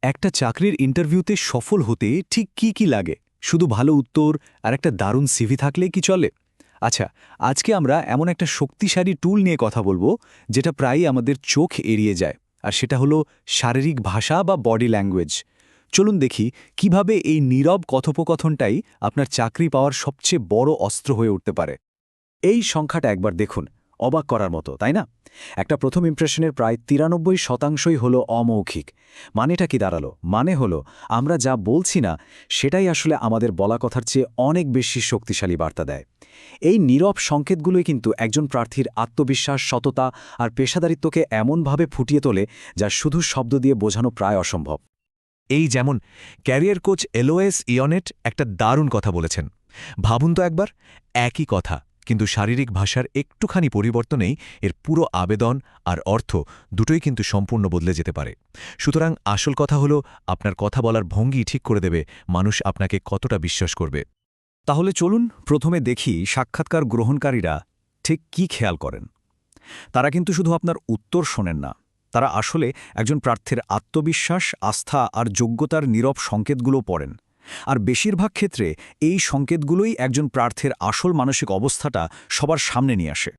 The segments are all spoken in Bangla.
একটা চাকরির ইন্টারভিউতে সফল হতে ঠিক কি লাগে? শুধু ভালো উত্তর আর একটা দারুণ সিভি থাকলেই কি চলে? আচ্ছা, আজকে আমরা এমন একটা শক্তিশালী টুল নিয়ে কথা বলবো যেটা প্রায়ই আমাদের চোখ এড়িয়ে যায়, আর সেটা হলো শারীরিক ভাষা বা বডি ল্যাঙ্গুয়েজ। চলুন দেখি কিভাবে এই নীরব কথোপকথনটাই আপনার চাকরি পাওয়ার সবচেয়ে বড় অস্ত্র হয়ে উঠতে পারে। এই সংখ্যাটা একবার দেখুন, অবাক করার মতো, তাই না? একটা প্রথম ইমপ্রেশনের প্রায় 93% হলো অমৌখিক। মানেটা কি দাঁড়ালো? মানে হলো আমরা যা বলছি না সেটাই আসলে আমাদের বলা কথার চেয়ে অনেক বেশি শক্তিশালী বার্তা দেয়। এই নীরব সংকেতগুলোই কিন্তু একজন প্রার্থীর আত্মবিশ্বাস, সততা আর পেশাদারিত্বকে এমনভাবে ফুটিয়ে তোলে যা শুধু শব্দ দিয়ে বোঝানো প্রায় অসম্ভব। এই যেমন ক্যারিয়ার কোচ এলওএস ইয়নেট একটা দারুণ কথা বলেছেন। ভাবুন তো একবার, একই কথা, কিন্তু শারীরিক ভাষার একটুখানি পরিবর্তনেই এর পুরো আবেদন আর অর্থ দুটোই কিন্তু সম্পূর্ণ বদলে যেতে পারে। সুতরাং আসল কথা হলো আপনার কথা বলার ভঙ্গি ঠিক করে দেবে মানুষ আপনাকে কতটা বিশ্বাস করবে। তাহলে চলুন প্রথমে দেখি সাক্ষাৎকার গ্রহণকারীরা ঠিক কি খেয়াল করেন। তারা কিন্তু শুধু আপনার উত্তর শোনেন না, তারা আসলে একজন প্রার্থীর আত্মবিশ্বাস, আস্থা আর যোগ্যতার নীরব সংকেতগুলো পড়েন। আর বেশিরভাগ ক্ষেত্রে এই সংকেতগুলোই একজন প্রার্থীর আসল মানসিক অবস্থাটা সবার সামনে নিয়ে আসে।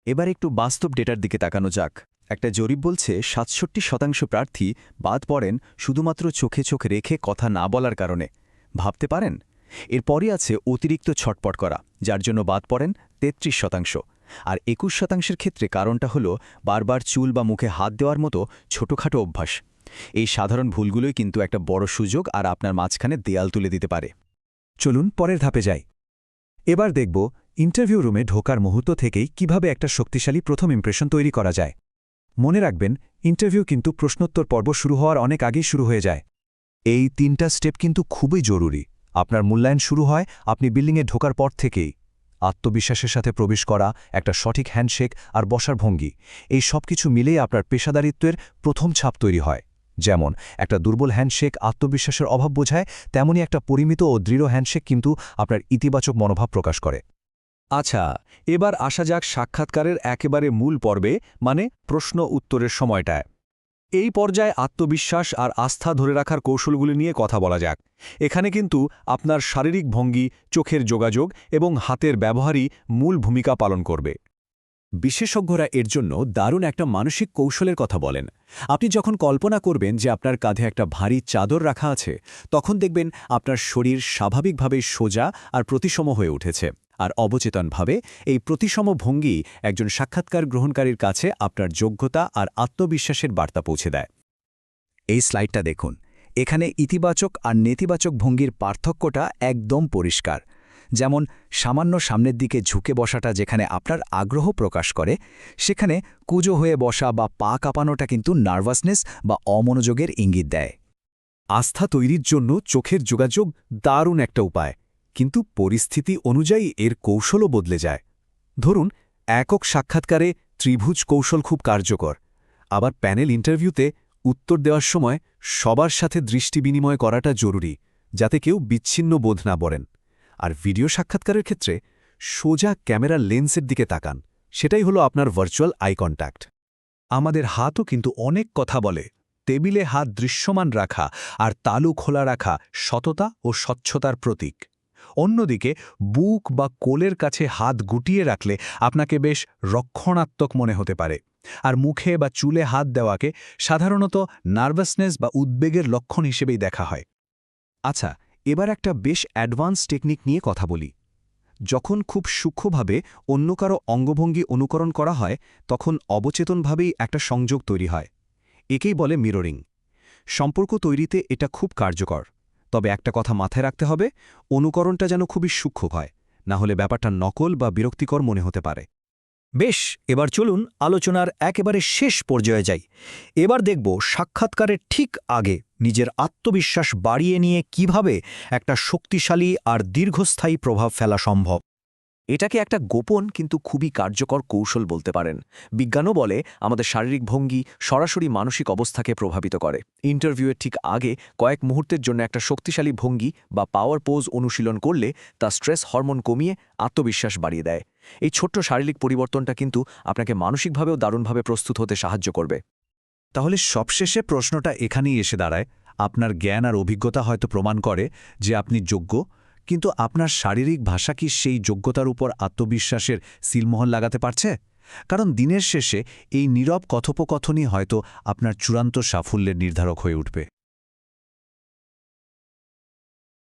এবার একটু বাস্তব ডেটার দিকে তাকানো যাক। একটা জরিপ বলছে ৬৭% প্রার্থী বাদ পড়েন শুধুমাত্র চোখে চোখ রেখে কথা না বলার কারণে। ভাবতে পারেন? এরপরই আছে অতিরিক্ত ছটপট করা, যার জন্য বাদ পড়েন ৩৩%। আর ২১%-এর ক্ষেত্রে কারণটা হলো বারবার চুল বা মুখে হাত দেওয়ার মতো ছোটখাটো অভ্যাস। এই সাধারণ ভুলগুলোই কিন্তু একটা বড় সুযোগ আর আপনার মাঝখানে দেয়াল তুলে দিতে পারে। চলুন পরের ধাপে যাই। এবার দেখব ইন্টারভিউ রুমে ঢোকার মুহূর্ত থেকেই কিভাবে একটা শক্তিশালী প্রথম ইমপ্রেশন তৈরি করা যায়। মনে রাখবেন, ইন্টারভিউ কিন্তু প্রশ্নোত্তর পর্ব শুরু হওয়ার অনেক আগেই শুরু হয়ে যায়। এই ৩টা স্টেপ কিন্তু খুবই জরুরি। আপনার মূল্যায়ন শুরু হয় আপনি বিল্ডিংয়ে ঢোকার পর থেকেই। আত্মবিশ্বাসের সাথে প্রবেশ করা, একটা সঠিক হ্যান্ডশেক আর বসার ভঙ্গি, এই সব কিছু মিলেই আপনার পেশাদারিত্বের প্রথম ছাপ তৈরি হয়। যেমন একটা দুর্বল হ্যান্ডশেক আত্মবিশ্বাসের অভাব বোঝায়, তেমনই একটা পরিমিত ও দৃঢ় হ্যান্ডশেক কিন্তু আপনার ইতিবাচক মনোভাব প্রকাশ করে। আচ্ছা, এবার আসা যাক সাক্ষাৎকারের একেবারে মূল পর্বে, মানে প্রশ্ন উত্তরের সময়টায়। এই পর্যায়ে আত্মবিশ্বাস আর আস্থা ধরে রাখার কৌশলগুলি নিয়ে কথা বলা যাক। এখানে কিন্তু আপনার শারীরিক ভঙ্গি, চোখের যোগাযোগ এবং হাতের ব্যবহারই মূল ভূমিকা পালন করবে। বিশেষজ্ঞরা এর জন্য দারুণ একটা মানসিক কৌশলের কথা বলেন। আপনি যখন কল্পনা করবেন যে আপনার কাঁধে একটা ভারী চাদর রাখা আছে, তখন দেখবেন আপনার শরীর স্বাভাবিকভাবেই সোজা আর প্রতিসম হয়ে উঠেছে। আর অবচেতনভাবে এই প্রতিসম ভঙ্গি একজন সাক্ষাৎকার গ্রহণকারীর কাছে আপনার যোগ্যতা আর আত্মবিশ্বাসের বার্তা পৌঁছে দেয়। এই স্লাইডটা দেখুন। এখানে ইতিবাচক আর নেতিবাচক ভঙ্গির পার্থক্যটা একদম পরিষ্কার। যেমন সামান্য সামনের দিকে ঝুঁকে বসাটা যেখানে আপনার আগ্রহ প্রকাশ করে, সেখানে কুঁজো হয়ে বসা বা পা কাঁপানোটা কিন্তু নার্ভাসনেস বা অমনোযোগের ইঙ্গিত দেয়। আস্থা তৈরির জন্য চোখের যোগাযোগ দারুণ একটা উপায়, কিন্তু পরিস্থিতি অনুযায়ী এর কৌশলও বদলে যায়। ধরুন, একক সাক্ষাৎকারে ত্রিভুজ কৌশল খুব কার্যকর। আবার প্যানেল ইন্টারভিউতে উত্তর দেওয়ার সময় সবার সাথে দৃষ্টি বিনিময় করাটা জরুরি, যাতে কেউ বিচ্ছিন্ন বোধ না করেন। আর ভিডিও সাক্ষাৎকারের ক্ষেত্রে সোজা ক্যামেরার লেন্সের দিকে তাকান, সেটাই হলো আপনার ভার্চুয়াল আই কন্ট্যাক্ট। আমাদের হাতও কিন্তু অনেক কথা বলে। টেবিলে হাত দৃশ্যমান রাখা আর তালু খোলা রাখা সততা ও স্বচ্ছতার প্রতীক। অন্যদিকে বুক বা কোলের কাছে হাত গুটিয়ে রাখলে আপনাকে বেশ রক্ষণাত্মক মনে হতে পারে, আর মুখে বা চুলে হাত দেওয়াকে সাধারণত নার্ভাসনেস বা উদ্বেগের লক্ষণ হিসেবেই দেখা হয়। আচ্ছা, এবার একটা বেশ অ্যাডভান্স টেকনিক নিয়ে কথা বলি। যখন খুব সূক্ষ্মভাবে অন্য কারো অঙ্গভঙ্গি অনুকরণ করা হয়, তখন অবচেতনভাবেই একটা সংযোগ তৈরি হয়। একেই বলে মিররিং। সম্পর্ক তৈরিতে এটা খুব কার্যকর। তবে একটা কথা মাথায় রাখতে হবে, অনুকরণটা যেন খুবই সূক্ষ্ম হয়, না হলে ব্যাপারটা নকল বা বিরক্তিকর মনে হতে পারে। বেশ, এবার চলুন আলোচনার একেবারে শেষ পর্যায়ে যাই। এবার দেখব সাক্ষাৎকারের ঠিক আগে নিজের আত্মবিশ্বাস বাড়িয়ে নিয়ে কিভাবে একটা শক্তিশালী আর দীর্ঘস্থায়ী প্রভাব ফেলা সম্ভব। এটাকে একটা গোপন কিন্তু খুবই কার্যকর কৌশল বলতে পারেন। বিজ্ঞানও বলে আমাদের শারীরিক ভঙ্গি সরাসরি মানসিক অবস্থাকে প্রভাবিত করে। ইন্টারভিউয়ের ঠিক আগে কয়েক মুহূর্তের জন্য একটা শক্তিশালী ভঙ্গি বা পাওয়ার পোজ অনুশীলন করলে তা স্ট্রেস হরমোন কমিয়ে আত্মবিশ্বাস বাড়িয়ে দেয়। এই ছোট্ট শারীরিক পরিবর্তনটা কিন্তু আপনাকে মানসিকভাবেও দারুণভাবে প্রস্তুত হতে সাহায্য করবে। তাহলে সবশেষে প্রশ্নটা এখানেই এসে দাঁড়ায়, আপনার জ্ঞান আর অভিজ্ঞতা হয়তো প্রমাণ করে যে আপনি যোগ্য, কিন্তু আপনার শারীরিক ভাষা কি সেই যোগ্যতার উপর আত্মবিশ্বাসের সিলমোহর লাগাতে পারছে? কারণ দিনের শেষে এই নীরব কথোপকথনই হয়তো আপনার চূড়ান্ত সাফল্যের নির্ধারক হয়ে উঠবে।